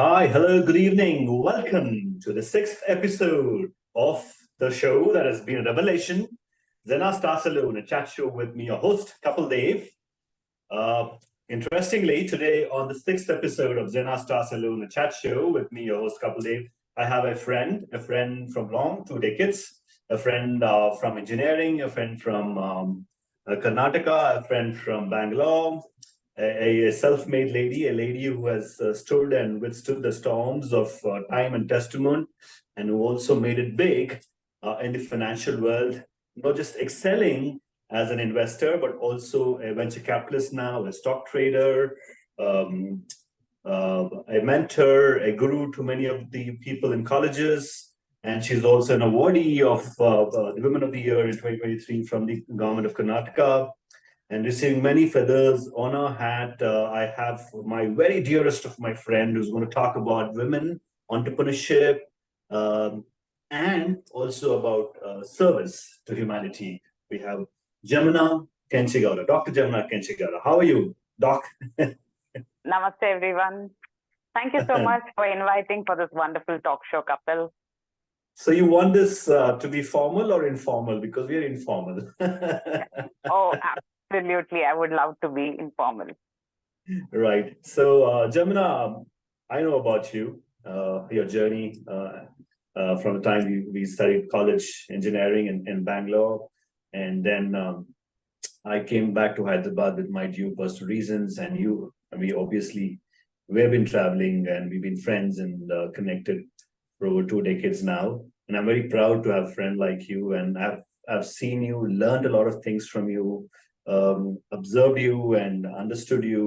Hi, hello, good evening. Welcome to the sixth episode of the show that has been a revelation, XENA Star Saloon, a chat show with me, your host, Kapil Deev. Uh, Interestingly, today on the sixth episode of XENA Star Saloon, a chat show with me, your host, Kapil Dev, I have a friend from long, 2 decades, a friend from engineering, a friend from Karnataka, a friend from Bangalore, a self-made lady, a lady who has stood and withstood the storms of time and testament, and who also made it big in the financial world, not just excelling as an investor, but also a venture capitalist now, a stock trader, um, a mentor, a guru to many of the people in colleges. And she's also an awardee of the Women of the Year in 2023 from the government of Karnataka, and receiving many feathers on our hat. I have my very dearest of my friend who's going to talk about women, entrepreneurship, um, and also about service to humanity. We have Jamuna Kenchegowda, Dr. Jamuna Kenchegowda. How are you, Doc? Namaste, everyone. Thank you so much for inviting for this wonderful talk show, Kapil. So you want this to be formal or informal? Because we are informal. Oh, absolutely. I would love to be informal. Right. So, Jamuna, I know about you, your journey from the time we studied college engineering in Bangalore. And then I came back to Hyderabad with my due personal reasons. And we obviously, we've been traveling and we've been friends and connected for over 2 decades now. And I'm very proud to have a friend like you. And I've seen you, learned a lot of things from you, observed you and understood you.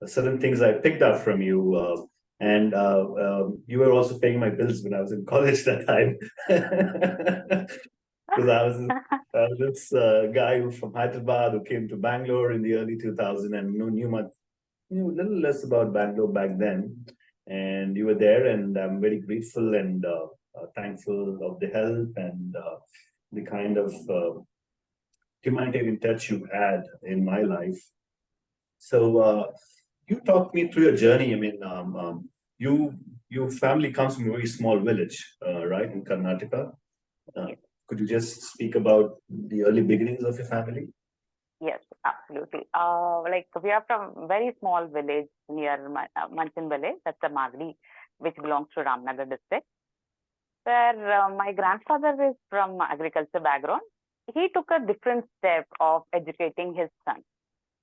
Certain things I picked up from you. And you were also paying my bills when I was in college that time. Because I was this guy who from Hyderabad who came to Bangalore in the early 2000s and knew a little less about Bangalore back then. And you were there, and I'm very grateful and thankful of the help and the kind of humanitarian touch you had in my life. So you talked me through your journey. I mean, you your family comes from a very small village, right, in Karnataka. Uh, could you just speak about the early beginnings of your family? Yes, absolutely. Like we are from very small village near Manchin village, that's a Magdi, which belongs to Ramnagar district, where my grandfather is from agriculture background. He took a different step of educating his son.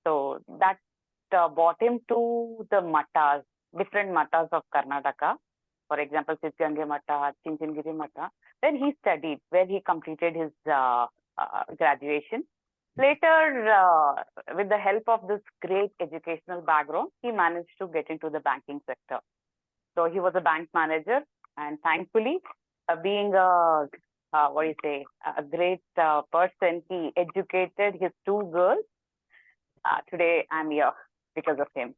So that brought him to the mattas, different mattas of Karnataka. For example, Sitgange Matta, Chinchingiri Matta, where he studied, where he completed his graduation. Later, with the help of this great educational background, he managed to get into the banking sector. So he was a bank manager, and thankfully, being what do you say, a great person, he educated his two girls. Today, I'm here because of him.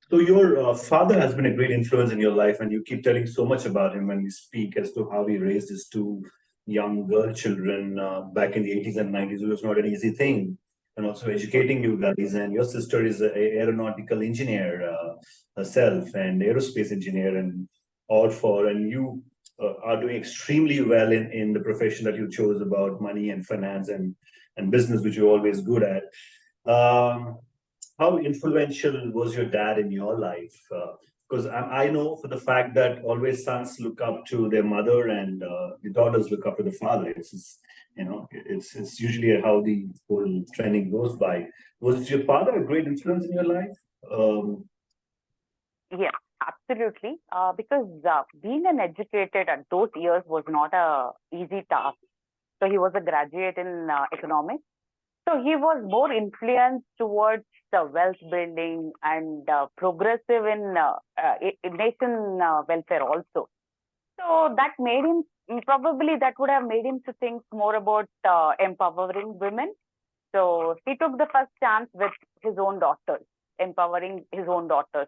So your father has been a great influence in your life, and you keep telling so much about him when you speak as to how he raised his two young girl children back in the 80s and 90s. It was not an easy thing, and also educating you guys. And your sister is an aeronautical engineer herself, and aerospace engineer, and all for. And you are doing extremely well in the profession that you chose about money and finance and business, which you're always good at. Um, how influential was your dad in your life? Because I know for the fact that always sons look up to their mother and the daughters look up to the father. It's usually how the whole trending goes by. Was your father a great influence in your life? Um, Yes, absolutely. Because being an educated at those years was not a easy task. So he was a graduate in economics. So he was more influenced towards the wealth building and progressive in nation welfare also. So that made him, probably that would have made him to think more about empowering women. So he took the first chance with his own daughters, empowering his own daughters.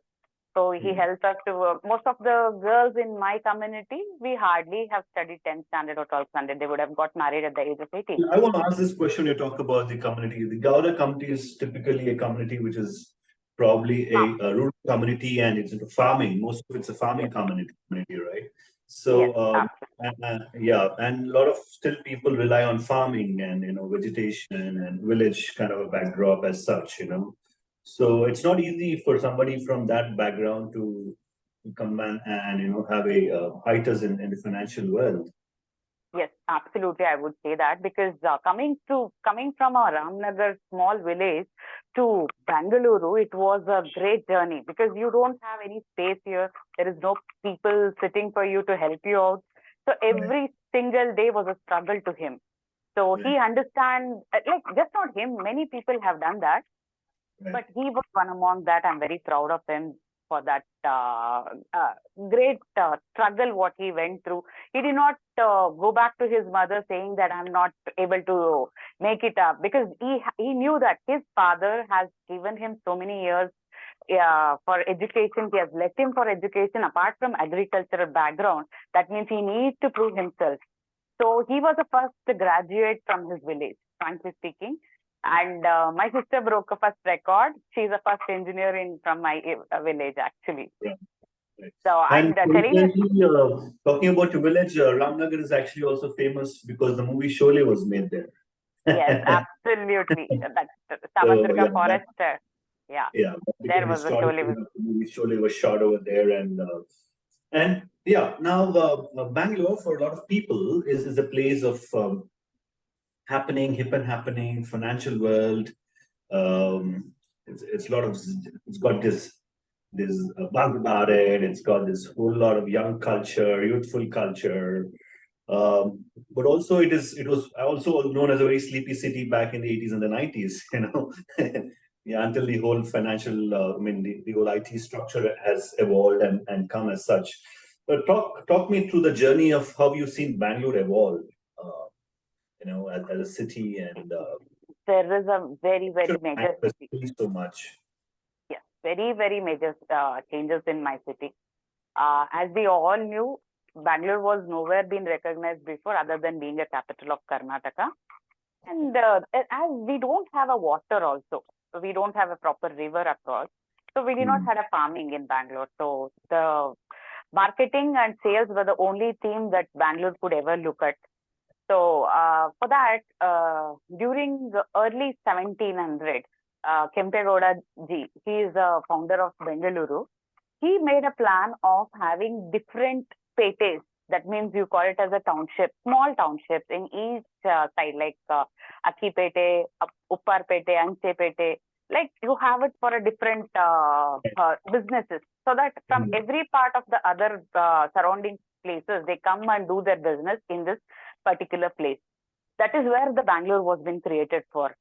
So he helped us to, most of the girls in my community, we hardly have studied 10th standard or 12th standard. They would have got married at the age of 18. I want to ask this question. You talk about the community. The Gowda community is typically a community which is probably a rural community and it's into farming. Most of it's a farming community, right? Yes, So, absolutely. yeah, and a lot of still people rely on farming and vegetation and village kind of a backdrop as such. So it's not easy for somebody from that background to come and have a fighters in the financial world. Yes, absolutely. I would say that because coming from a Ramnagar small village to Bangalore, it was a great journey because you don't have any space here. There is no people sitting for you to help you out. So Right. every single day was a struggle to him. So he Right. understand, like just not him, many people have done that, Right. but he was one among that. I'm very proud of him for that great struggle what he went through. He did not go back to his mother saying that I'm not able to make it up because he knew that his father has given him so many years for education. He has left him for education apart from agricultural background. That means he needs to prove himself. So he was the first graduate from his village, frankly speaking. And my sister broke a first record. She's a first engineer in from my village, actually. Right. Right. So And and telling you, coincidentally, talking about your village, Ramnagar is actually also famous because the movie Sholay was made there. yes, absolutely. That So Savadurga yeah, that forest, yeah, yeah, that there became was a historical. Sholay. The movie Sholay was shot over there, and yeah, now Bangalore for a lot of people is a place of happening, hip and happening, financial world. Um, it's a lot of it's got this buzz about it. It's got this whole lot of young culture, youthful culture. But also it was also known as a very sleepy city back in the 80s and the 90s. Yeah, until the whole financial, I mean, the whole IT structure has evolved and come as such. But talk me through the journey of how you've seen Bangalore evolve, uh, as a city and There is a very, very major has city. changed so much. Yes, very, very major changes in my city. As we all knew, Bangalore was nowhere been recognized before other than being a capital of Karnataka. And as we don't have a water also, so we don't have a proper river across. So we did not Mm. have a farming in Bangalore. So the marketing and sales were the only theme that Bangalore could ever look at. So for that, during the early 1700, Kenchegowda ji, he is a founder of Bengaluru. He made a plan of having different petes. That means you call it as a township, small townships in each side, like Akipete, Upparpete, Anchepete. Like you have it for a different businesses, so that from Mm. every part of the other surrounding places, they come and do their business in this particular place. That is where the Bangalore was being created for.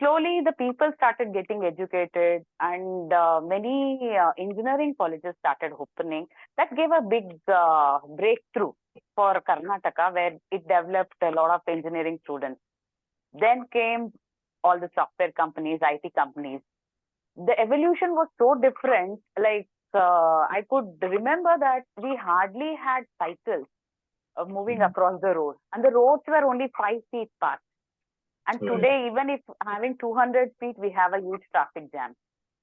Slowly, the people started getting educated, and many engineering colleges started opening. That gave a big breakthrough for Karnataka, where it developed a lot of engineering students. Then came all the software companies, IT companies. The evolution was so different. Like I could remember that we hardly had cycles moving Mm. across the road, and the roads were only 5 feet apart. And Right. today, even if having 200 feet, we have a huge traffic jam.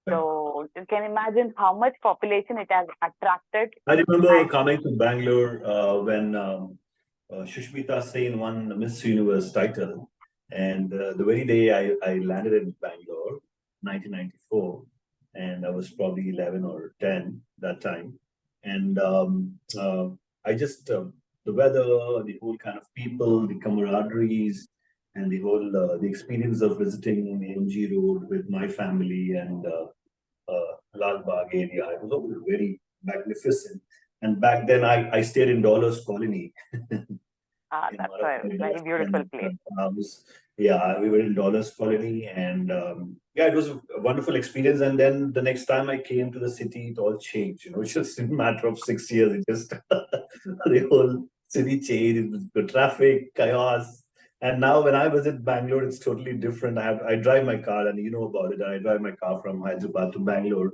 So you can imagine how much population it has attracted. I remember And coming to Bangalore when Shushmita Sen won the Miss Universe title. And the very day I landed in Bangalore, 1994, and I was probably 11 or 10 that time. And I just, the weather, the whole kind of people, the camaraderies, and the whole, the experience of visiting the MG Road with my family and Lal Bagh area. It was all very magnificent. And back then, I stayed in Dollars Colony in that's one of a my very best beautiful friend's place. house. Yeah, we were in Dollars Colony, and yeah, it was a wonderful experience. And then the next time I came to the city, it all changed. It's just in a matter of 6 years, it just the whole city changed. It was the traffic, chaos. And now when I visit Bangalore, it's totally different. I drive my car, and you know about it. I drive my car from Hyderabad to Bangalore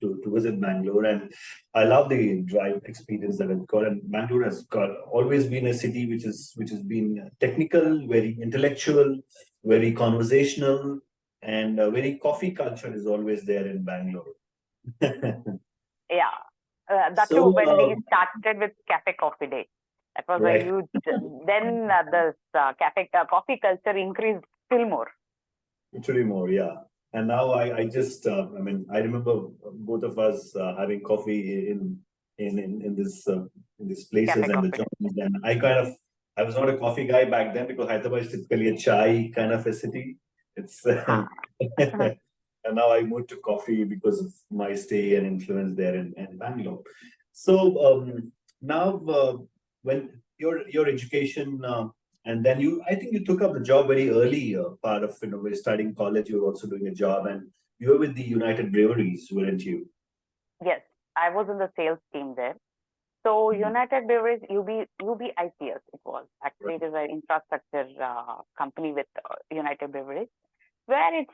to visit Bangalore, and I love the drive experience that I've got. And Bangalore has got always been a city which has been technical, very intellectual, very conversational. and very coffee culture is always there in Bangalore. Yeah. That too, So, when we started with Cafe Coffee Day, that was a right, huge. Then this coffee culture increased still more. literally more, yeah. And now I just, I mean, I remember both of us having coffee in these places Cafe and the Coffee Day. joints, and I was not a coffee guy back then because Hyderabad is typically a chai kind of a city. It's Huh. and now I moved to coffee because of my stay and influence there in Bangalore. So now when your education and then I think you took up the job very early, part of, when studying college, you were also doing a job, and you were with the United Breweries, weren't you? Yes, I was in the sales team there. So Mhm. United Beverage, UBICS, it was. Actually, Right. it is an infrastructure company with United Beverage, where it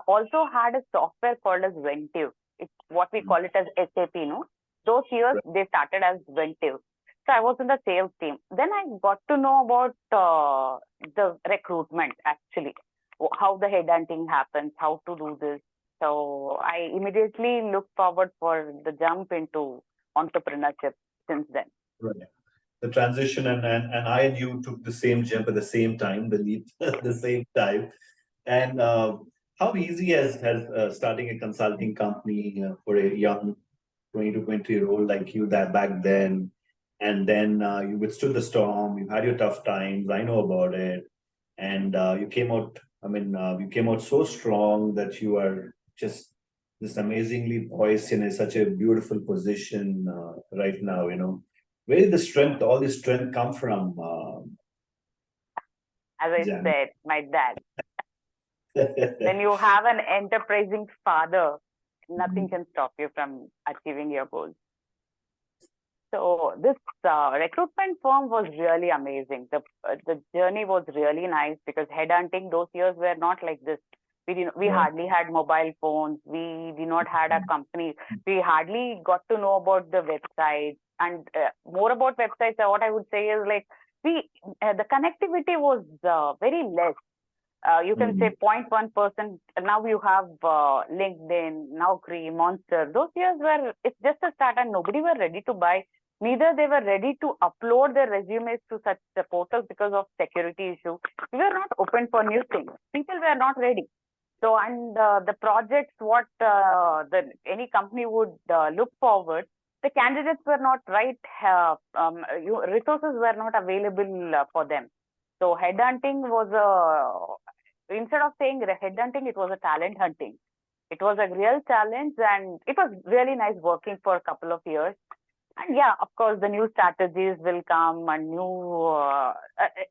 also had a software called as Ventive. It's what we Mhm. call it as SAP, no? Those years, Right. they started as Ventive. So I was in the sales team. Then I got to know about the recruitment, actually, how the headhunting happens, how to do this. So I immediately looked forward for the jump into entrepreneurship since then. Right. The transition, and I and you took the same jump at the same time, the leap at the same time. And how easy has starting a consulting company for a young 20 to 20-year-old like you that back then? And then you withstood the storm, you had your tough times, I know about it. And you came out, I mean, you came out so strong that you are just amazingly poised in such a beautiful position right now. Where did the strength, all this strength come from, As I Jan? said, my dad. When you have an enterprising father, nothing can stop you from achieving your goals. So this recruitment firm was really amazing. The journey was really nice because headhunting those years were not like this. We Right. hardly had mobile phones. We did not had a company. We hardly got to know about the websites and more about websites. What I would say is like the connectivity was very less. You can say Mm. 0.1%. Now you have LinkedIn, Naukri, Monster. Those years were, it's just a start and nobody were ready to buy. Neither they were ready to upload their resumes to such a portal because of security issue. We were not open for new things. People were not ready. So, and the projects, what any company would look forward, the candidates were not right, resources were not available for them. So headhunting was instead of saying headhunting, it was a talent hunting. It was a real challenge and it was really nice working for a couple of years. And yeah, of course, the new strategies will come and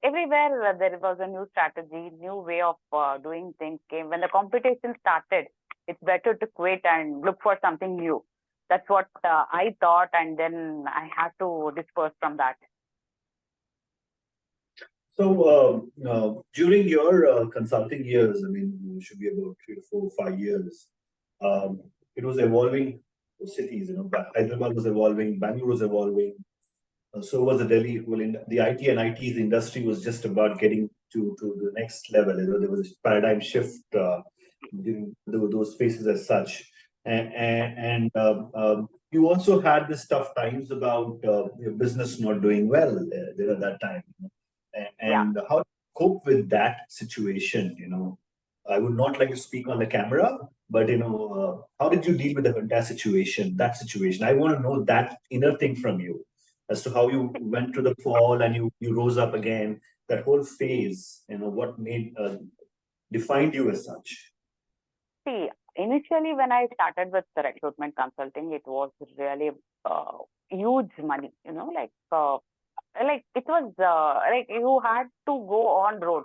everywhere there was a new strategy, new way of doing things came. When the competition started, it's better to quit and look for something new. That's what I thought. And then I had to disperse from that. So, during your consulting years, I mean, it should be about 3 to 4, 5 years. It was evolving cities, but Hyderabad was evolving, Bangalore was evolving, so was the Delhi. Well, the IT and IT's industry was just about getting to the next level. There was a paradigm shift during those phases as such, and you also had this tough times about your business not doing well there at that time. Yeah. And how to cope with that situation. I would not like to speak on the camera, but how did you deal with the entire situation, that situation? I want to know that inner thing from you as to how you went through the fall and you rose up again, that whole phase, what made defined you as such. See, initially when I started with the recruitment consulting, it was really huge money, like it was like you had to go on road.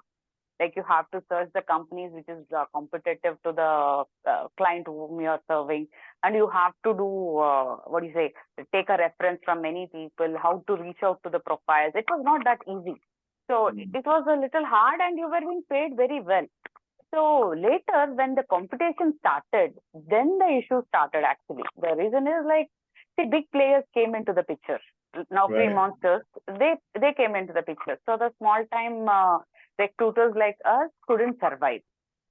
Like you have to search the companies which is competitive to the client whom you are serving, and you have to do what do you say? Take a reference from many people. How to reach out to the profiles? It was not that easy. So it was a little hard, and you were being paid very well. So later, when the competition started, then the issue started actually. The reason is like the big players came into the picture. Now, free Right. monsters, they came into the picture. So the small time recruiters like us couldn't survive.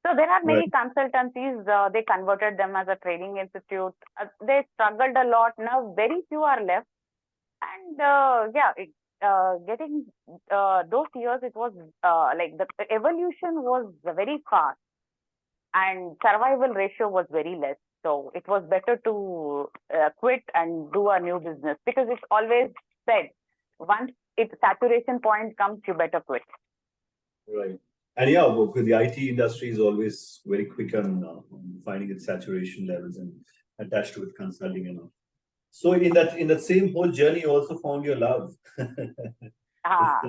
So there are Right. many consultancies, they converted them as a training institute. They struggled a lot. Now very few are left. And getting those years, it was like the evolution was very fast and survival ratio was very less. So it was better to quit and do a new business, because it's always said, once it saturation point comes, you better quit. Right. And yeah, because the IT industry is always very quick on finding its saturation levels and attached with consulting and all. So in that same whole journey, you also found your love. Yeah.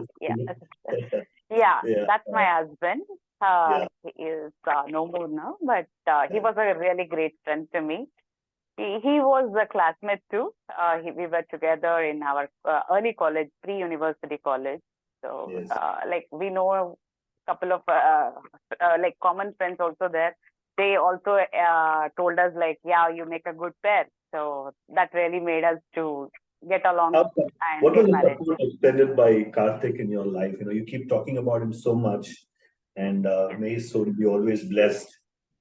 Yeah, Yeah. that's my husband. Yeah. He is no more now, but he Yeah. was a really great friend to me. He was a classmate too. We were together in our early college, pre-university college. So, Yes. like, we know a couple of like common friends also there. They also told us like, yeah, you make a good pair. So that really made us to get along How, and what was get the married. support extended by Karthik in your life? You know, you keep talking about him so much, and Yes, may his soul be always blessed.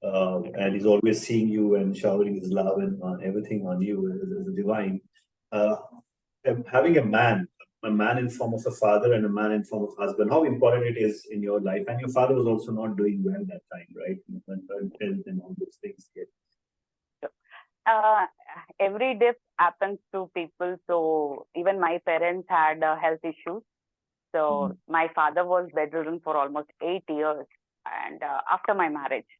yes. And he's always seeing you and showering his love and everything on you as a divine. Uh, Having a man in form of a father and a man in form of husband, how important it is in your life. And your father was also not doing well that time, right? When health and all those things get. So, uh, every day happens to people. So even my parents had health issues. So Mhm. my father was bedridden for almost 8 years, and after my marriage,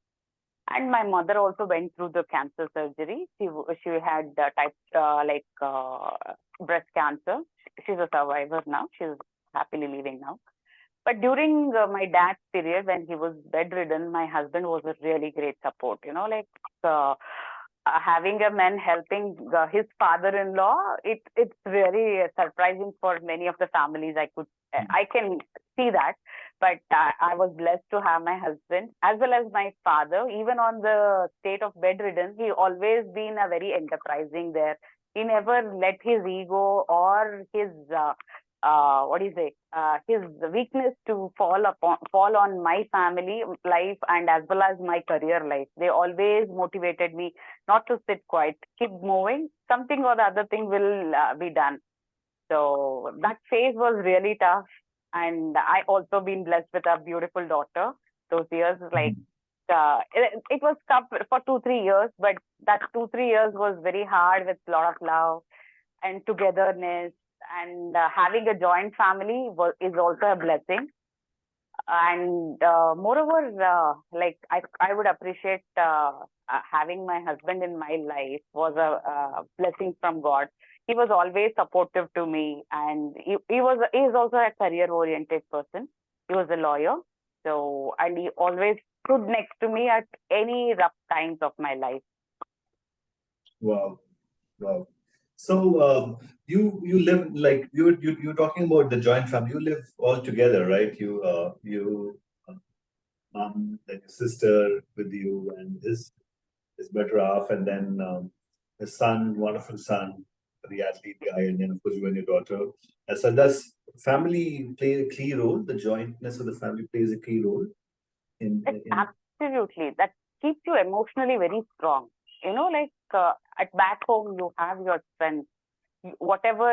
and my mother also went through the cancer surgery. She had breast cancer. She's a survivor now. She's happily living now. But during my dad's period, when he was bedridden, my husband was a really great support. Uh, having a man helping his father-in-law, it's really surprising for many of the families. I can see that, but I was blessed to have my husband as well as my father. Even on the state of bedridden, he always been a very enterprising there. He never let his ego or his what do you say, his weakness to fall on my family life and as well as my career life. They always motivated me not to sit quiet, keep moving. Something or the other thing will be done. So that phase was really tough, and I also been blessed with a beautiful daughter. Those years, like Mhm. it was tough for 2 3 years, but that 2 3 years was very hard with a lot of love and togetherness, and having a joint family is also a blessing. And moreover, I would appreciate having my husband in my life was a blessing from God. He was always supportive to me, and he is also a career oriented person. He was a lawyer, so and he always stood next to me at any rough times of my life. Wow. Wow. So you live like you're talking about the joint family. You live all together, right? You mom, then your sister with you, and his better half, and then his son, wonderful son, the athlete guy, and then of course you and your daughter. So does family play a key role? The jointness of the family plays a key role It's in. absolutely that keeps you emotionally very strong. At back home, you have your strength. Whatever,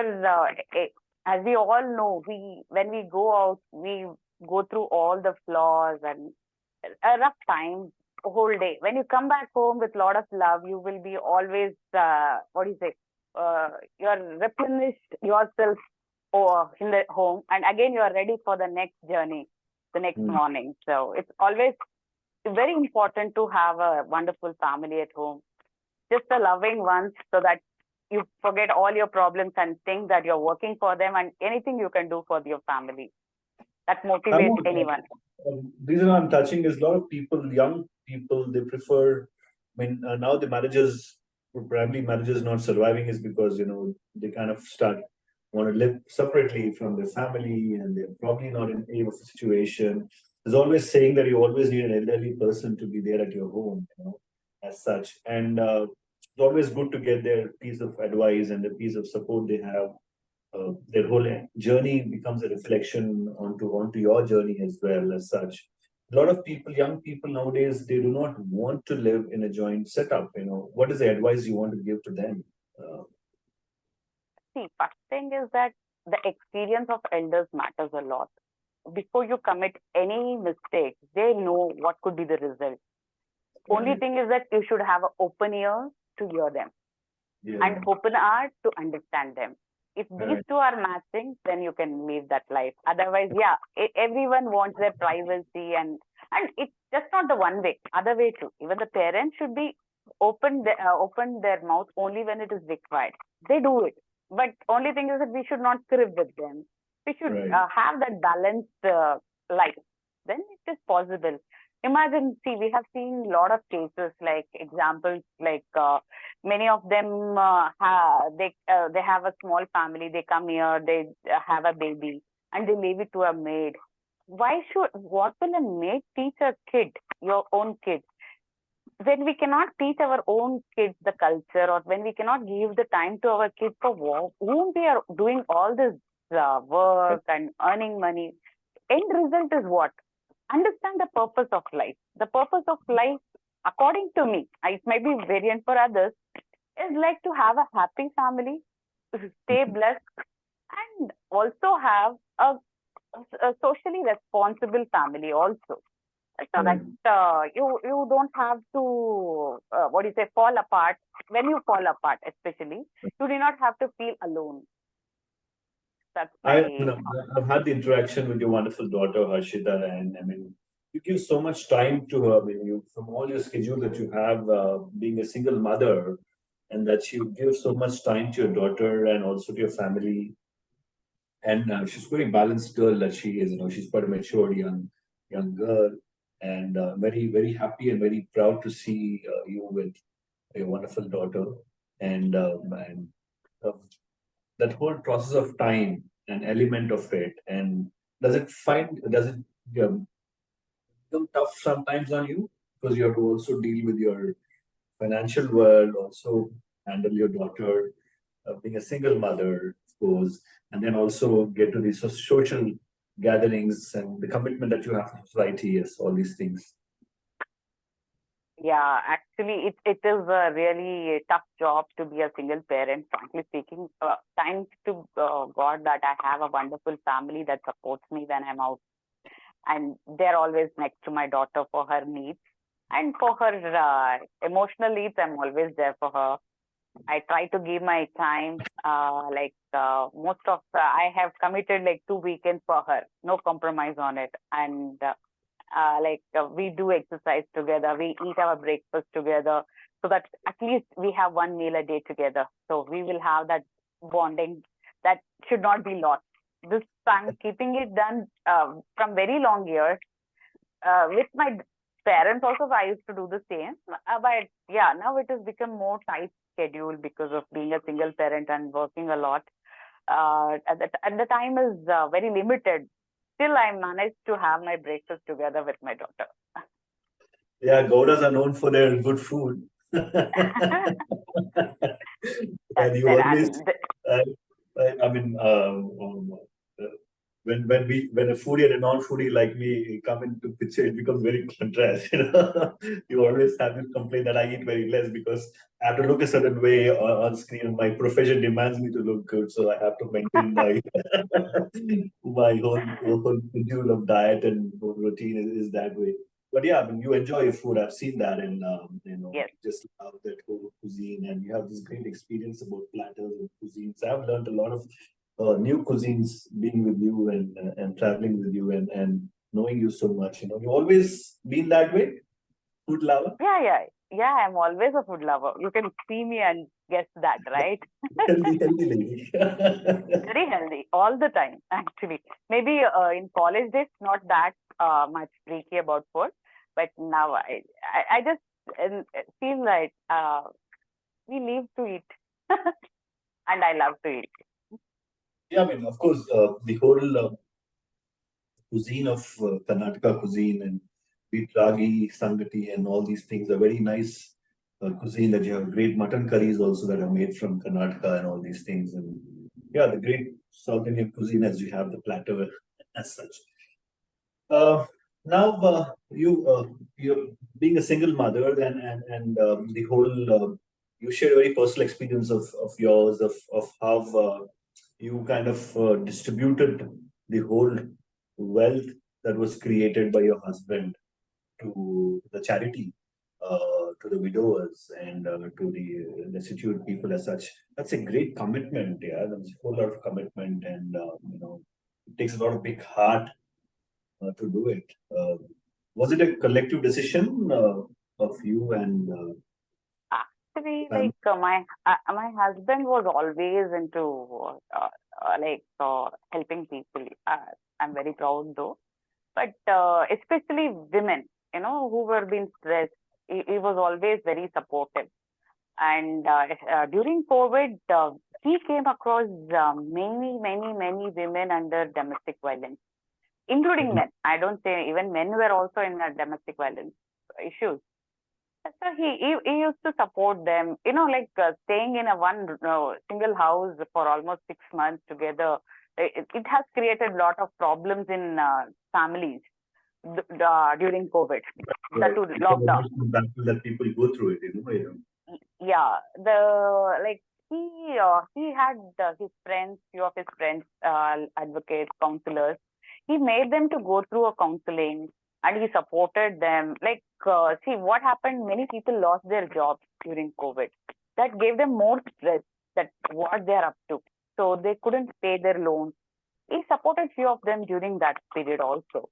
as we all know, we when we go out, we go through all the flaws and a rough time a whole day. When you come back home with a lot of love, you will be always, what do you say? You're replenished yourself or in the home, and again you are ready for the next journey, the next Mm. morning. So it's always very important to have a wonderful family at home, just a loving ones, so that you forget all your problems and think that you're working for them and anything you can do for your family. That I motivates know. anyone. The reason I'm touching is a lot of people, young people, they prefer. I mean, now the marriages, primarily marriages not surviving is because they kind of start want to live separately from their family, and they're probably not in a of a situation. There's always saying that you always need an elderly person to be there at your home, as such, and it's always good to get their piece of advice and the piece of support they have. Their whole journey becomes a reflection onto your journey as well as such. a lot of people, young people nowadays, they do not want to live in a joint setup. What is the advice you want to give to them? See, first thing is that the experience of elders matters a lot. Before you commit any mistake, they know what could be the result. Only Right. thing is that you should have an open ear to hear them and Yeah. open heart to understand them. If these Right. two are matching, then you can live that life. Otherwise, yeah, everyone wants their privacy, and it's just not the one way. Other way too. Even the parents should be open their mouth only when it is required. They do it, but only thing is that we should not crib with them. We should Right. have that balanced life. Then it is possible. Imagine, see, we have seen a lot of cases, like examples, like many of them they have a small family. They come here, they have a baby, and they leave it to a maid. What will a maid teach a kid, your own kid? When we cannot teach our own kids the culture, or when we cannot give the time to our kids for whom we are doing all this work and earning money, end result is what? Understand the purpose of life. The purpose of life, according to me, it may be variant for others, is like to have a happy family, stay blessed, and also have a socially responsible family also. So that Right. you don't have to what do you say, fall apart. When you fall apart, especially, you do not have to feel alone. That's I, my I've had the interaction with your wonderful daughter, Harshita, and you give so much time to her. From all your schedule that you have, being a single mother, and that you give so much time to your daughter and also to your family. And she's a very balanced girl that she is. She's quite a mature young girl, and very very happy and very proud to see you with your wonderful daughter. And uh, that whole process of time, an element of it, and does it become tough sometimes on you, because you have to also deal with your financial world, also handle your daughter, being a single mother, of course, and then also get to these social gatherings and the commitment that you have to society. Yes, all these things. Yeah, actually, it is a really tough job to be a single parent. Frankly speaking, thanks to God that I have a wonderful family that supports me when I'm out, and they're always next to my daughter for her needs, and for her emotional needs. I'm always there for her. I try to give my time. Most of I have committed like 2 weekends for her, no compromise on it, and we do exercise together. We eat our breakfast together, so that at least we have one meal a day together. So we will have that bonding that should not be lost. This I'm keeping it done from very long years with my parents also. I used to do the same, but yeah, now it has become more tight schedule because of being a single parent and working a lot. And the time is very limited. Still, I managed to have my breakfast together with my daughter. Yeah, Goudas are known for their good food. That's And you it. always, And uh, I mean, uh, when a foodie and a non-foodie like me come into picture, it becomes very contrast. You always have this complaint that I eat very less because I have to look a certain way on screen. My profession demands me to look good, so I have to maintain my my whole schedule of diet and whole routine is that way. But yeah, I mean, you enjoy food. I've seen that, and yes, just love that whole cuisine, and you have this great experience about platters and cuisines. I've learned a lot of new cuisines being with you and traveling with you and knowing you so much. You always been that way, food lover, yeah. I'm always a food lover. You can see me and guess that, right? healthy lady. Very healthy all the time, actually. Maybe in college days, not that much freaky about food, but now I just feel like we live to eat, and I love to eat. Yeah, I mean, of course, the whole cuisine of Karnataka cuisine and beet ragi, sangati, and all these things are very nice cuisine. That you have great mutton curries also that are made from Karnataka and all these things. And yeah, the great South Indian cuisine as you have the platter as such. Uh, Now, you being a single mother and the whole you shared a very personal experience of yours of how you kind of distributed the whole wealth that was created by your husband to the charity, to the widowers, and to the destitute people as such. That's a great commitment. Yeah, that's a whole lot of commitment, and it takes a lot of big heart to do it. Was it a collective decision of you and Actually, family? my husband was always into helping people. I'm very proud though, but especially women, who were being stressed. He was always very supportive. And during COVID, he came across many women under domestic violence, including men. I don't say even men were also in domestic violence issues. So he used to support them, staying in a one single house for almost 6 months together. It has created a lot of problems in families during COVID, that too It's an lockdown. emotional battle that people go through it, Yeah, he had his friends, few of his friends, advocates, counselors. He made them to go through a counseling, and he supported them. See what happened, many people lost their jobs during COVID. That gave them more stress, that what they're up to, so they couldn't pay their loans. He supported few of them during that period also.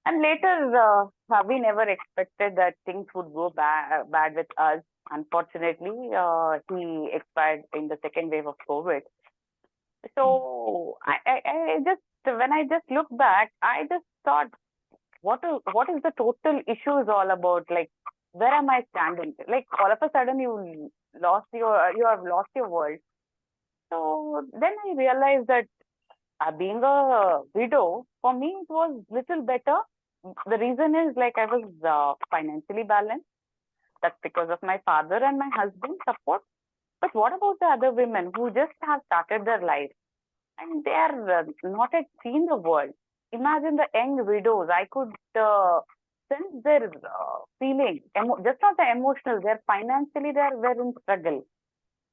And later, we never expected that things would go bad with us. Unfortunately, he expired in the second wave of COVID. So I just, when I just look back, I just thought, what is the total issue is all about? Like, where am I standing? Like, all of a sudden, you have lost your world. So then I realized that being a widow, for me, it was little better. The reason is like I was financially balanced. That's because of my father and my husband's support. But what about the other women who just have started their life and they are not yet seen the world? Imagine the young widows. I could sense their feeling, just not the emotional. They're financially they're in struggle.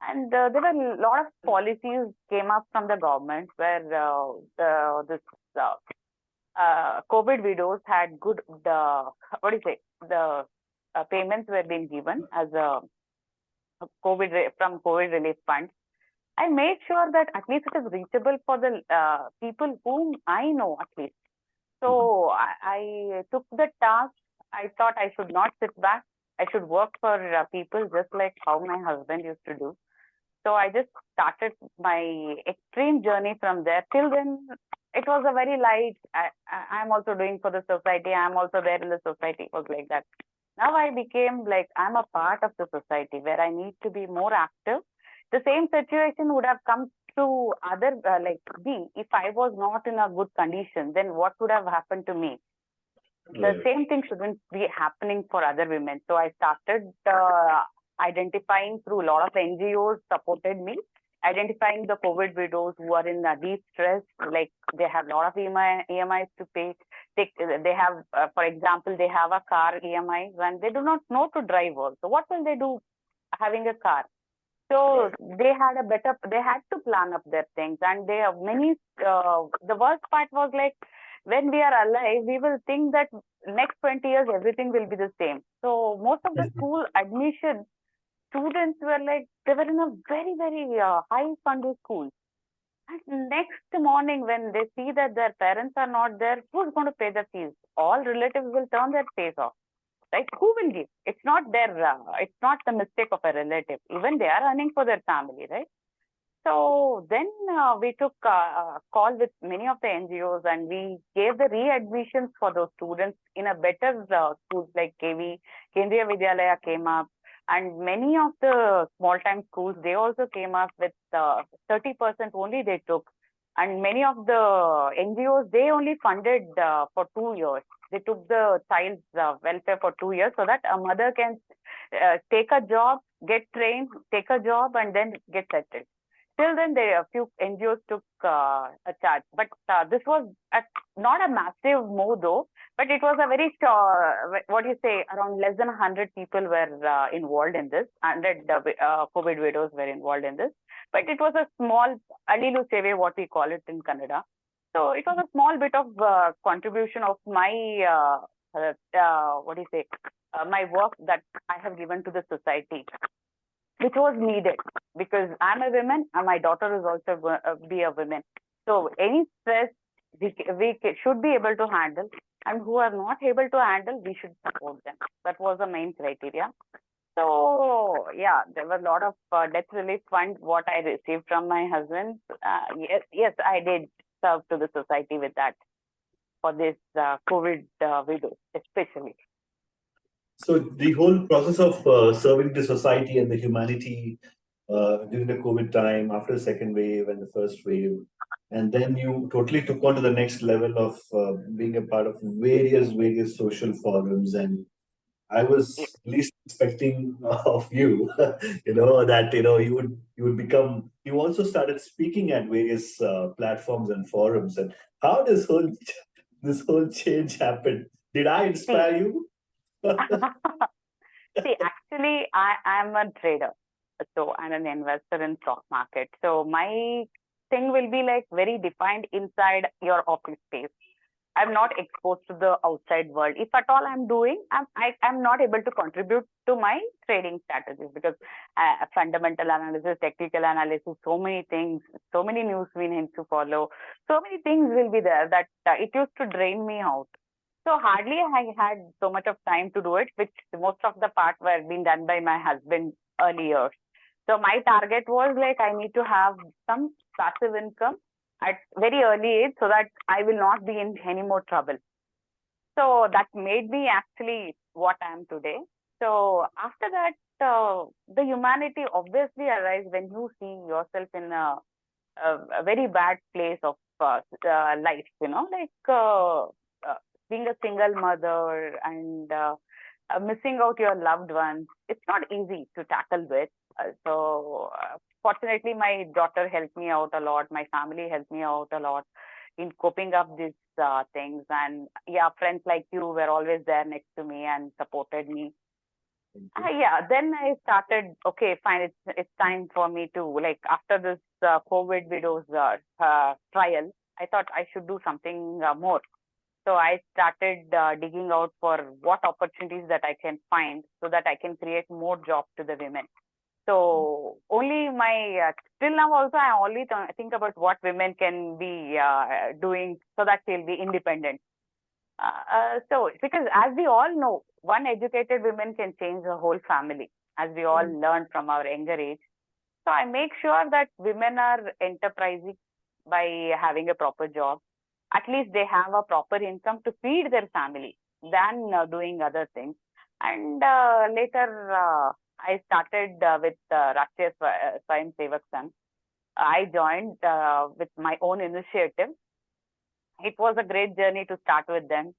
And there were a lot of policies came up from the government where this uh, COVID widows had good what do you say, the payments were being given as a from COVID relief fund. I made sure that at least it is reachable for the people whom I know at least. So I took the task. I thought I should not sit back. I should work for people just like how my husband used to do. So I just started my extreme journey from there. Till then, it was a very light. I'm also doing for the society. I'm also there in the society. It was like that. Now I became like I'm a part of the society where I need to be more active. The same situation would have come to other like me if I was not in a good condition. Then what would have happened to me? The Right. same thing shouldn't be happening for other women. So I started identifying through a lot of NGOs supported me, identifying the COVID widows who are in deep stress, like they have a lot of EMIs to pay. They have, for example, they have a car EMI and they do not know to drive also. What will they do having a car? So Right. they had to plan up their things. And they have the worst part was like, when we are alive, we will think that next 20 years, everything will be the same. So most of the school admission students were like, they were in a very high funded school. And next morning, when they see that their parents are not there, who's going to pay the fees? All relatives will turn their face off, right? Who will give? It's not the mistake of a relative. Even they are earning for their family, right? So then we took a call with many of the NGOs and we gave the re-admissions for those students in a better schools like KV, Kendriya Vidyalaya came up, and many of the small-time schools, they also came up with 30% only they took. And many of the NGOs, they only funded for 2 years. They took the child's welfare for 2 years so that a mother can take a job, get trained, take a job, and then get settled. Till then, a few NGOs took a charge, but this was not a massive move though. But it was a very what do you say, around less than 100 people were involved in this. 100 COVID widows were involved in this. But it was a small, Alilu Seve, what we call it in Kannada. So it was a small bit of contribution of my, what do you say, my work that I have given to the society, which was needed because I'm a woman and my daughter is also going to be a woman. So any stress we should be able to handle, and who are not able to handle, we should support them. That was the main criteria. So yeah, there were a lot of death relief fund what I received from my husband. Yes, I did serve to the society with that for this COVID widows especially. So the whole process of serving the society and the humanity during the COVID time, after the second wave and the first wave, and then you totally took on to the next level of being a part of various social forums. And I was least expecting of you, that you would become. You also started speaking at various platforms and forums. And how this whole change happened? Did I See, inspire you? see, actually, I am a trader. So I'm an investor in stock market. So my thing will be like very defined inside your office space. I'm not exposed to the outside world. If at all I'm doing, I'm not able to contribute to my trading strategies because fundamental analysis, technical analysis, so many things, so many news we need to follow, so many things will be there that it used to drain me out. So hardly I had so much of time to do it, which most of the part were being done by my husband earlier. So my target was like I need to have some passive income at very early age so that I will not be in any more trouble. So that made me actually what I am today. So after that, the humanity obviously arises when you see yourself in a very bad place of life, being a single mother and missing out your loved ones. It's not easy to tackle with. Fortunately, my daughter helped me out a lot. My family helped me out a lot in coping up these things. And yeah, friends like you were always there next to me and supported me. Yeah, then I started, okay, fine, it's time for me to, like, after this COVID widows trial, I thought I should do something more. So I started digging out for what opportunities that I can find so that I can create more jobs to the women. So only still now also I only think about what women can be doing so that they'll be independent. So because as we all know, one educated woman can change the whole family, as we all learned from our younger age. So I make sure that women are enterprising by having a proper job. At least they have a proper income to feed their family than doing other things. And later, I started with Rashtriya Swayam Sevak Sangh. I joined with my own initiative. It was a great journey to start with them.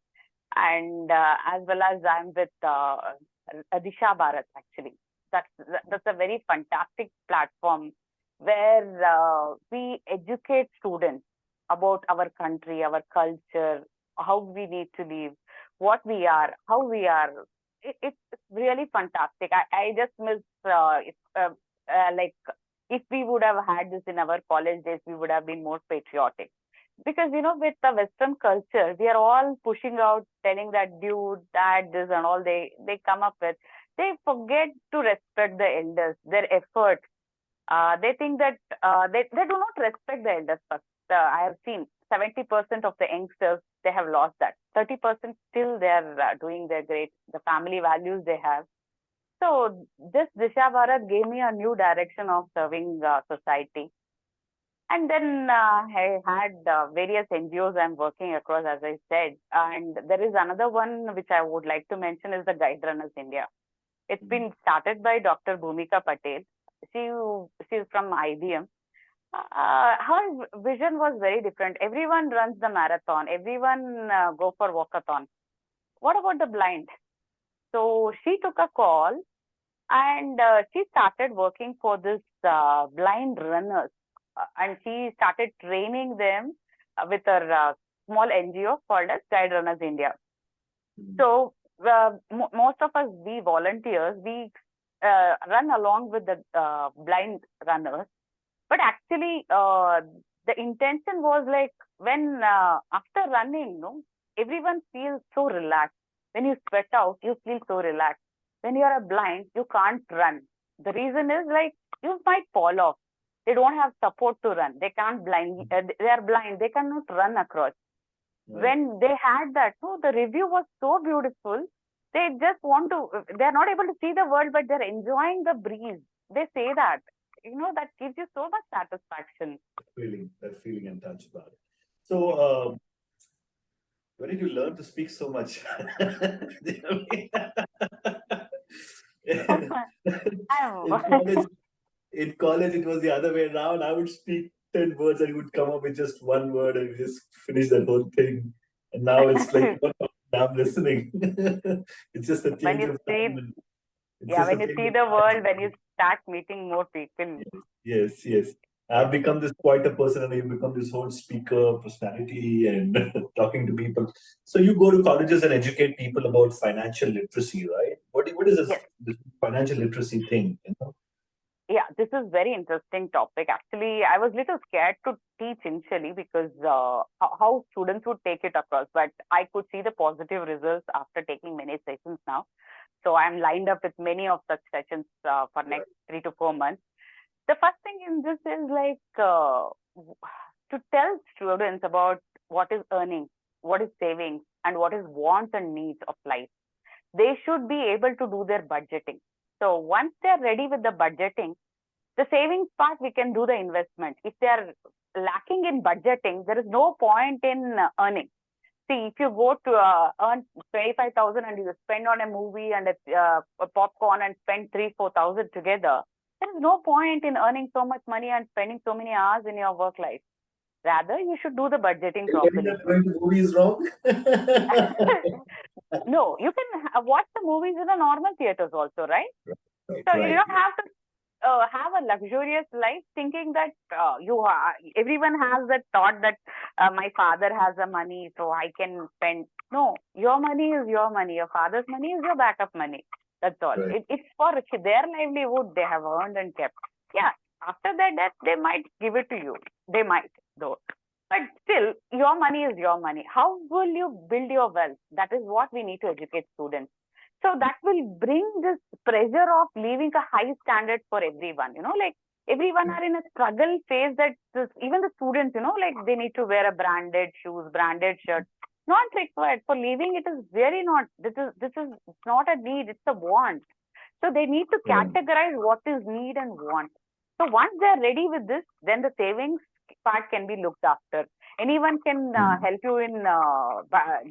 And as well as I'm with Disha Bharat, actually. That's a very fantastic platform where we educate students about our country, our culture, how we need to live, what we are, how we are. It's really fantastic. I just miss like if we would have had this in our college days, we would have been more patriotic. Because with the Western culture, we are all pushing out, telling that dude, dad, this and all they come up with. They forget to respect the elders, their effort. They think that they do not respect the elders first. I have seen 70% of the youngsters, they have lost that. 30% still they are doing their great, the family values they have. So this Disha Bharat gave me a new direction of serving society. And then I had various NGOs I'm working across, as I said. And there is another one which I would like to mention is the Guide Runners India. It's been started by Dr. Bhumika Patel. She's from IBM. Her vision was very different. Everyone runs the marathon. Everyone go for walkathon. What about the blind? So she took a call and she started working for this blind runners. And she started training them with her small NGO called as Guide Runners India. So most of us, we volunteers, we run along with the blind runners. But actually, the intention was like when after running, no, everyone feels so relaxed. When you sweat out, you feel so relaxed. When you are blind, you can't run. The reason is like you might fall off. They don't have support to run. They can't blind. They are blind. They cannot run across. When they had that, no, the review was so beautiful. They just want to. They are not able to see the world, but they're enjoying the breeze. They say that. That gives you so much satisfaction. That feeling and touch about it. So, where did you learn to speak so much? in college, in college, it was the other way around. I would speak 10 words and you would come up with just one word and you just finish that whole thing. And now it's like, I'm listening. It's just a When change you of see, time. It's yeah, just a when you change see of the world, when you time. start meeting more people. Yes, yes. I've become this quite a person and you become this whole speaker personality and talking to people. So you go to colleges and educate people about financial literacy, right? What is Yes. this financial literacy thing? Yeah, this is very interesting topic. Actually, I was little scared to teach initially because how students would take it across, but I could see the positive results after taking many sessions now. So I'm lined up with many of such sessions for next 3 to 4 months. The first thing in this is like to tell students about what is earning, what is savings, and what is wants and needs of life. They should be able to do their budgeting. So once they're ready with the budgeting, the savings part, we can do the investment. If they are lacking in budgeting, there is no point in earning. See, if you go to earn 25,000 and you spend on a movie and a popcorn and spend 3-4 thousand together, there is no point in earning so much money and spending so many hours in your work life. Rather, you should do the budgeting You're getting properly. that going to movies wrong? No, you can watch the movies in the normal theaters also, right? Right, So you right. don't have to have a luxurious life thinking that everyone has that thought that my father has the money so I can spend. No, your money is your money. Your father's money is your backup money. That's all. Right. It's for their livelihood they have earned and kept. Yeah, after that they might give it to you. They might though. But still, your money is your money. How will you build your wealth? That is what we need to educate students. So that will bring this pressure of leaving a high standard for everyone. Like everyone are in a struggle phase that even the students, like they need to wear a branded shoes, branded shirt. Not required for living. It is very not. This is not a need. It's a want. So they need to Right. categorize what is need and want. So once they're ready with this, then the savings part can be looked after. Anyone can help you in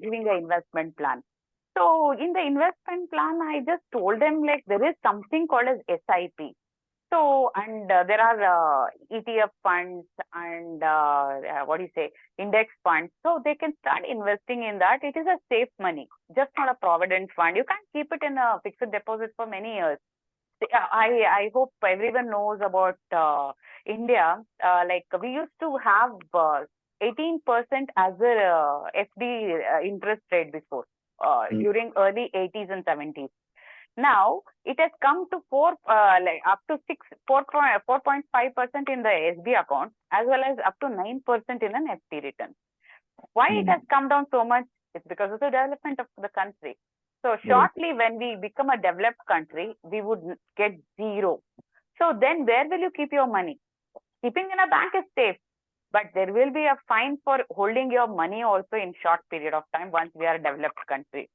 giving an investment plan. So in the investment plan, I just told them like there is something called as SIP. So, and there are ETF funds and what do you say, index funds. So they can start investing in that. It is a safe money, just not a provident fund. You can't keep it in a fixed deposit for many years. I hope everyone knows about India. Like we used to have 18% as a FD interest rate before during early 80s and 70s. Now it has come to like up to 4.5% in the SB account as well as up to 9% in an FD return. Why it has come down so much? It's because of the development of the country. So shortly, when we become a developed country, we would get zero. So then where will you keep your money? Keeping in a bank is safe, but there will be a fine for holding your money also in short period of time once we are a developed country.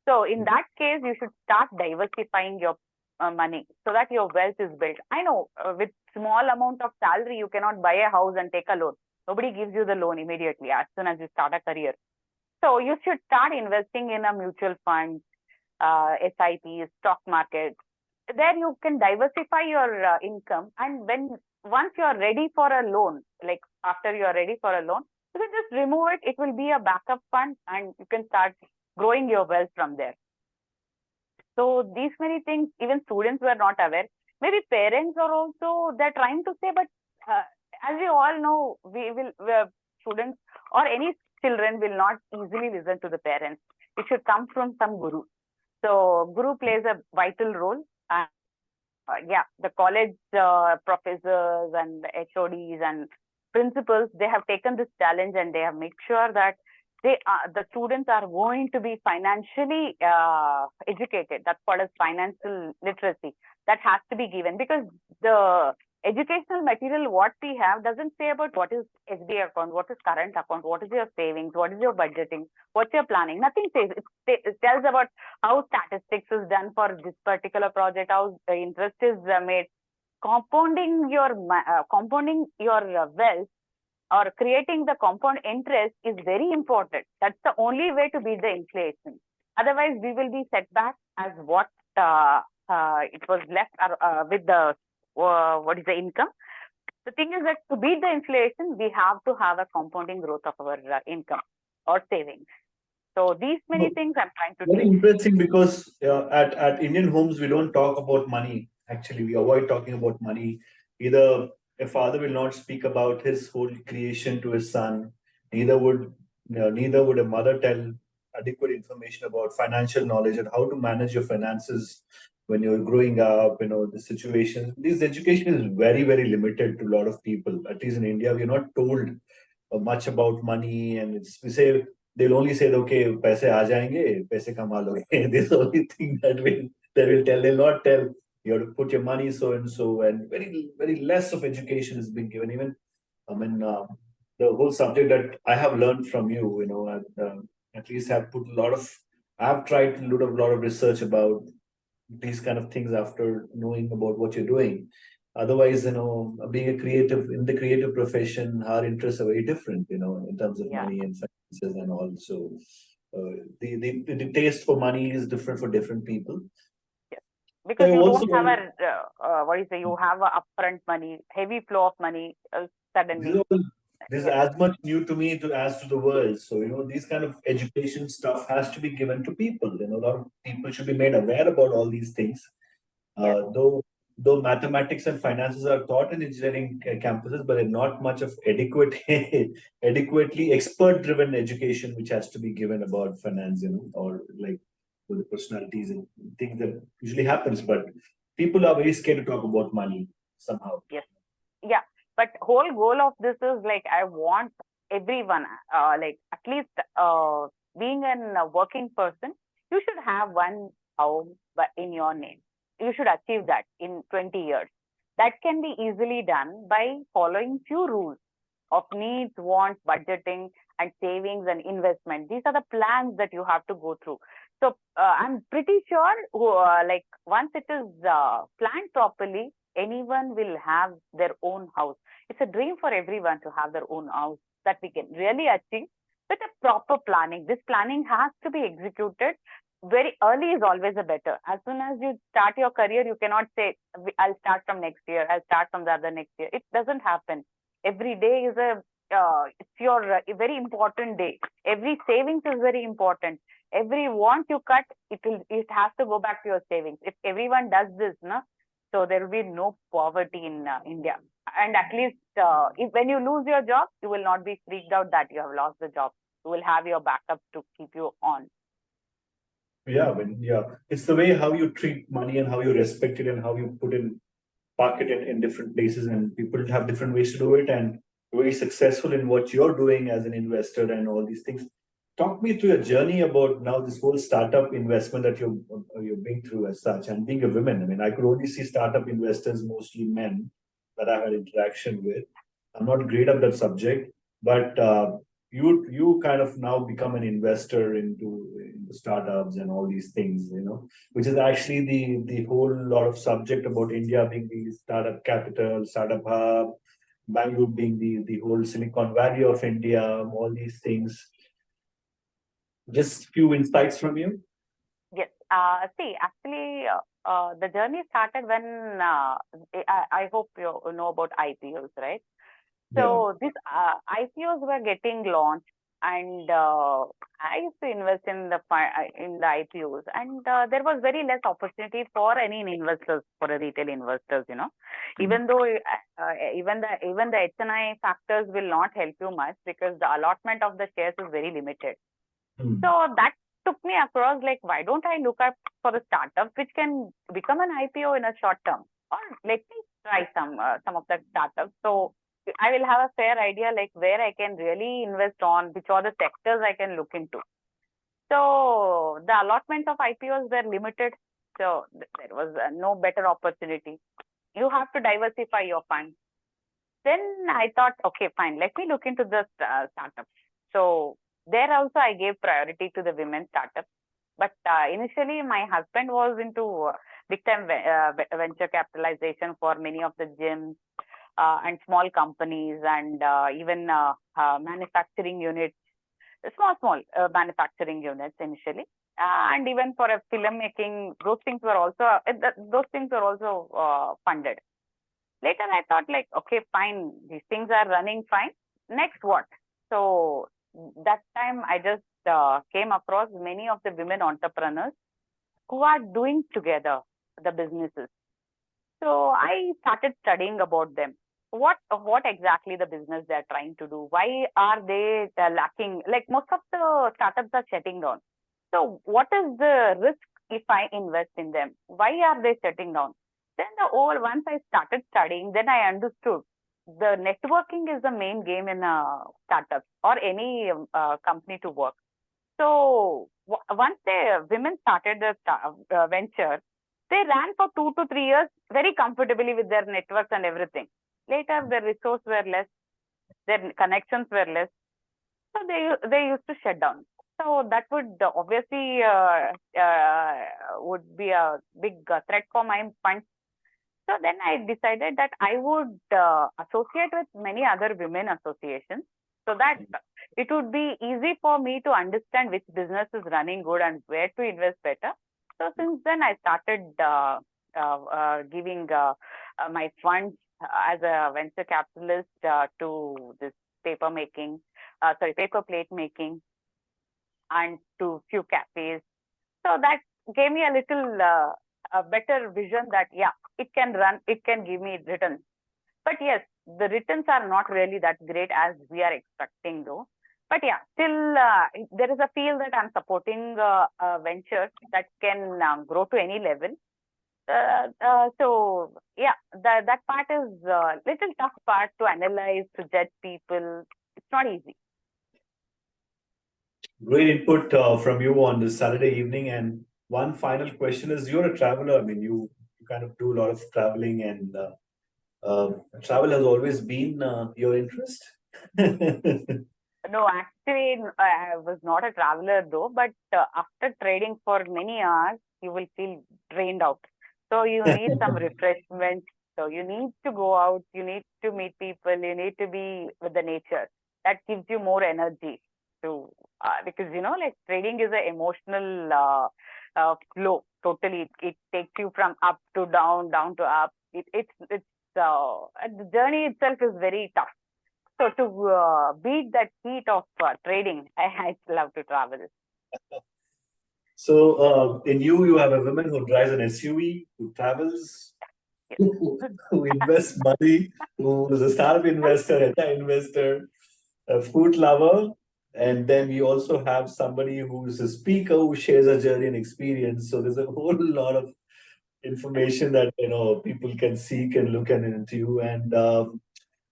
So in that case, you should start diversifying your money so that your wealth is built. I know with small amount of salary, you cannot buy a house and take a loan. Nobody gives you the loan immediately as soon as you start a career. So you should start investing in a mutual fund, SIP, stock market. There you can diversify your income. And once you are ready for a loan, like after you are ready for a loan, you can just remove it. It will be a backup fund and you can start growing your wealth from there. So these many things, even students were not aware. Maybe parents are also, they're trying to say, but as we all know, students or any children will not easily listen to the parents. it should come from some guru. So guru plays a vital role. And the college professors and HODs and principals, they have taken this challenge and they have made sure that the students are going to be financially educated. That's called as financial literacy. That has to be given, because the educational material what we have doesn't say about what is SBI account, what is current account, what is your savings, what is your budgeting, what's your planning. Nothing says. It tells about how statistics is done for this particular project, how the interest is made. Compounding your wealth, or creating the compound interest, is very important. That's the only way to beat the inflation. Otherwise, we will be set back as what it was left with the what is the income. The thing is that to beat the inflation, we have to have a compounding growth of our income or savings. So these many things I'm trying to Very do. interesting, because at Indian homes, we don't talk about money. Actually, we avoid talking about money. Either a father will not speak about his whole creation to his son. Neither would a mother tell adequate information about financial knowledge and how to manage your finances when you're growing up. The situation. This education is very, very limited to a lot of people. At least in India, we're not told much about money, and we say they'll only say, okay, paise aa jayenge, paise kama loge. This is the only thing that will tell. They'll not tell you have to put your money so and so, and very, very less of education is being given. Even, I mean, the whole subject that I have learned from you, and, at least have put a lot of, I've tried to do a lot of research about these kind of things after knowing about what you're doing. Otherwise, being a creative in the creative profession, our interests are very different, in terms of money and finances and all. So the taste for money is different for different people. Because So you also, don't have you have a upfront money, heavy flow of money suddenly. this is as much new to me as to the world. So, these kind of education stuff has to be given to people. A lot of people should be made aware about all these things. Though mathematics and finances are taught in engineering campuses, but not much of adequately expert-driven education, which has to be given about finance, or like with the personalities and things that usually happens. But people are very scared to talk about money somehow. Yes. Yeah. But whole goal of this is like, I want everyone, like at least being a working person, you should have one home in your name. You should achieve that in 20 years. That can be easily done by following few rules of needs, wants, budgeting, and savings and investment. These are the plans that you have to go through. So I'm pretty sure, like once it is planned properly, anyone will have their own house. It's a dream for everyone to have their own house that we can really achieve with a proper planning. This planning has to be executed very early. Is always a better. As soon as you start your career, you cannot say, I'll start from next year, I'll start from the other next year. It doesn't happen. Every day is it's your very important day. Every savings is very important. Every want you cut, it has to go back to your savings. If everyone does this, so there will be no poverty in India. And at least when you lose your job, you will not be freaked out that you have lost the job. You will have your backup to keep you on. Yeah, it's the way how you treat money and how you respect it and how you park it in different places, and people have different ways to do it, and very successful in what you're doing as an investor and all these things. Talk me through your journey about now this whole startup investment that you're being through as such, and being a woman. I mean, I could only see startup investors, mostly men, that I had interaction with. I'm not great at that subject, but you kind of now become an investor into startups and all these things, which is actually the whole lot of subject about India being the startup capital, startup hub, Bangalore being the whole Silicon Valley of India, all these things. Just few insights from you. Yes. See, actually, the journey started when I hope you know about IPOs, right? So these IPOs were getting launched, and I used to invest in the IPOs, and there was very less opportunity for any investors, for the retail investors. Even though even the XENA factors will not help you much, because the allotment of the shares is very limited. So that took me across like, why don't I look up for the startups which can become an IPO in a short term, or let me try some of the startups. So I will have a fair idea like where I can really invest on, which are the sectors I can look into. So the allotment of IPOs were limited. So there was no better opportunity. You have to diversify your funds. Then I thought, okay, fine, let me look into the startups. So there also I gave priority to the women startups. But initially my husband was into big time venture capitalization for many of the gyms and small companies, and even manufacturing units, small manufacturing units initially. And even for a filmmaking, those things were also funded. Later I thought like, okay, fine, these things are running fine. Next what? So that time I just came across many of the women entrepreneurs who are doing together the businesses. So I started studying about them. What exactly the business they're trying to do? Why are they lacking? Like most of the startups are shutting down. So what is the risk if I invest in them? Why are they shutting down? Then once I started studying, then I understood the networking is the main game in a startup or any company to work. So once the women started the venture, they ran for 2 to 3 years very comfortably with their networks and everything. Later, their resources were less, their connections were less, so they used to shut down. So that would obviously would be a big threat for my funds. So then I decided that I would associate with many other women associations, so that it would be easy for me to understand which business is running good and where to invest better. So since then I started giving my funds as a venture capitalist to this paper plate making, and to few cafes. So that gave me a little a better vision that yeah, it can give me returns. But yes, the returns are not really that great as we are expecting though. But yeah, still there is a field that I'm supporting ventures that can grow to any level. So yeah, that part is a little tough part to analyze, to judge people. It's not easy. Great input from you on this Saturday evening. And one final question is: you're a traveler. I mean, you kind of do a lot of traveling, and travel has always been your interest. No, actually, I was not a traveler though, but after trading for many hours, you will feel drained out. So you need some refreshment. So you need to go out, you need to meet people, you need to be with the nature. That gives you more energy to, because like trading is an emotional flow. Totally, it takes you from up to down, down to up. It's the journey itself is very tough. So to beat that heat of trading, I love to travel. So, in you have a woman who drives an SUV, who travels, Yes. who invests money, who is a startup investor, anti-investor, a food lover, and then we also have somebody who is a speaker who shares a journey and experience. So there's a whole lot of information that people can seek and look at into you. And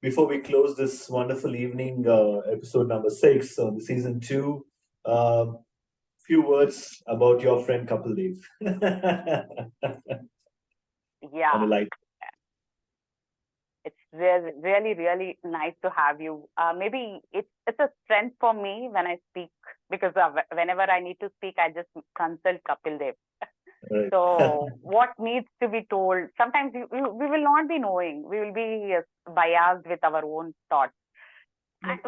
before we close this wonderful evening, episode number 6 on the season 2, few words about your friend Kapil Dev. On a Yeah, light. it's really, really nice to have you. Maybe it's a strength for me when I speak, because whenever I need to speak, I just consult Kapil Dev. Right. So what needs to be told? Sometimes we will not be knowing. We will be biased with our own thoughts.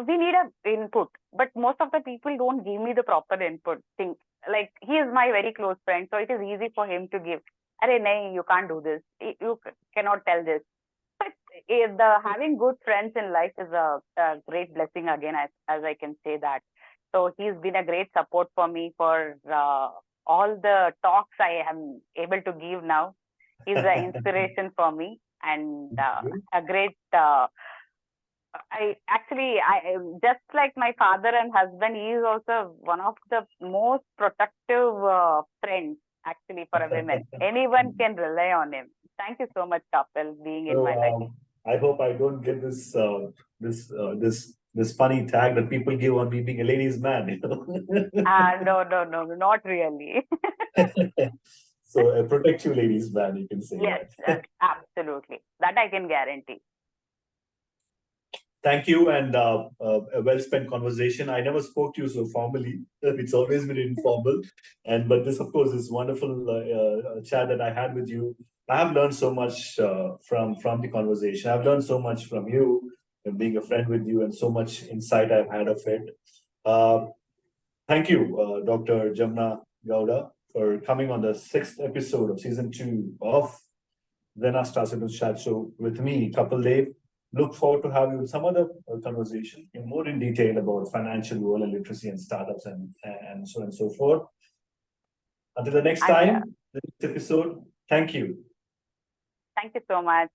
We need a input, but most of the people don't give me the proper input. Think like he is my very close friend, so it is easy for him to give. Arey, nahi, you can't do this. You cannot tell this. But the having good friends in life is a great blessing again, as I can say that. So he's been a great support for me for all the talks I am able to give now. He's an inspiration for me, and a great I just like my father and husband, he is also one of the most protective friends actually for a women. Anyone can rely on him. Thank you so much, Kapil, being in So my life. I hope I don't get this funny tag that people give on me being a ladies' man. You know? No, not really. So a protect you, ladies' man, you can say Yes, that. absolutely. That I can guarantee. Thank you, and a well-spent conversation. I never spoke to you so formally. It's always been informal, but this, of course, is wonderful chat that I had with you. I have learned so much from the conversation. I've learned so much from you, and being a friend with you, and so much insight I've had of it. Uh, Thank you, Dr. Jamuna Gowda, for coming on the 6th episode of season 2 of XENA Started Chat Show with me, Kapil Dev. Look forward to having you with some other conversation in more in detail about financial rural literacy and startups and so on and so forth. Until the next And time, the next episode, thank you. thank you so much.